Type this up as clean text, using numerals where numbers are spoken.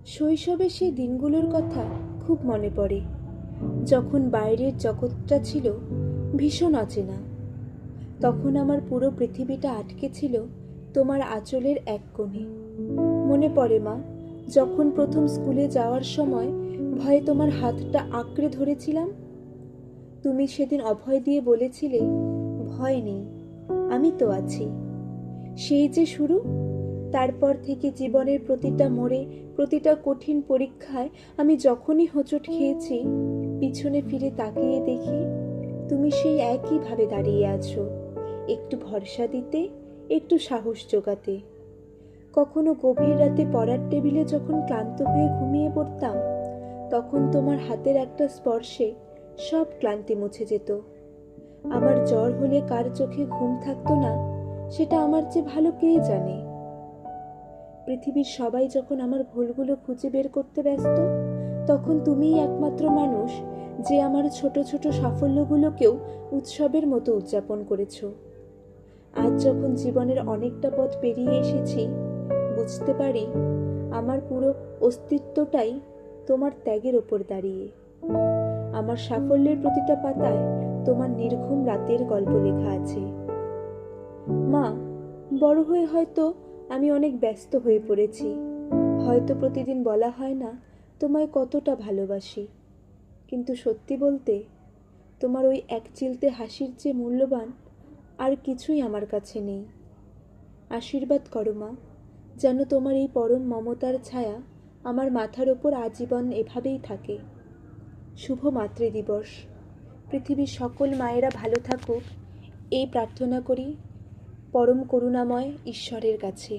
শৈশবে সেই দিনগুলোর কথা খুব মনে পড়ে, যখন বাইরের জগৎটা ছিল ভীষণ অচেনা। তখন আমার পুরো পৃথিবীটা আটকে ছিল তোমার আঁচলের এক কোণে। মনে পড়ে মা, যখন প্রথম স্কুলে যাওয়ার সময় ভয়ে তোমার হাতটা আঁকড়ে ধরেছিলাম। তুমি সেদিন অভয় দিয়ে বলেছিলে, ভয় নেই, আমি তো আছি। সেই যে শুরু। তারপর থেকে জীবনের প্রতিটা মোড়ে, প্রতিটা কঠিন পরীক্ষায় আমি যখনই হোঁচট খেয়েছি, পিছনে ফিরে তাকিয়ে দেখি তুমি সেই একইভাবে দাঁড়িয়ে আছো, একটু ভরসা দিতে, একটু সাহস জোগাতে। কখনো গভীর রাতে পড়ার টেবিলে যখন ক্লান্ত হয়ে ঘুমিয়ে পড়তাম, তখন তোমার হাতের একটা স্পর্শে সব ক্লান্তি মুছে যেত। আমার জ্বর হলে কার চোখে ঘুম থাকতো না, সেটা আমার চেয়ে ভালো কে জানে। পৃথিবীর সবাই যখন আমার ভুলগুলো খুঁজে বের করতে ব্যস্ত, তখন তুমিই একমাত্র মানুষ যে আমার ছোট ছোট সাফল্যগুলোকেও উৎসবের মতো উদযাপন করেছ। আজ যখন জীবনের অনেকটা পথ পেরিয়ে এসেছি, বুঝতে পারি আমার পুরো অস্তিত্বটাই তোমার ত্যাগের ওপর দাঁড়িয়ে। আমার সাফল্যের প্রতিটা পাতায় তোমার নির্ঘুম রাতের গল্প লেখা আছে। মা, বড় হয়ে হয়তো আমি অনেক ব্যস্ত হয়ে পড়েছি, হয়তো প্রতিদিন বলা হয় না তোমায় কতটা ভালোবাসি, কিন্তু সত্যি বলতে তোমার ওই এক চিলতে হাসির চেয়ে মূল্যবান আর কিছুই আমার কাছে নেই। আশীর্বাদ করো মা, যেন তোমার এই পরম মমতার ছায়া আমার মাথার ওপর আজীবন এভাবেই থাকে। শুভ মাতৃদিবস। পৃথিবীর সকল মায়েরা ভালো থাকুক, এই প্রার্থনা করি পরম করুণাময় ঈশ্বরের কাছে।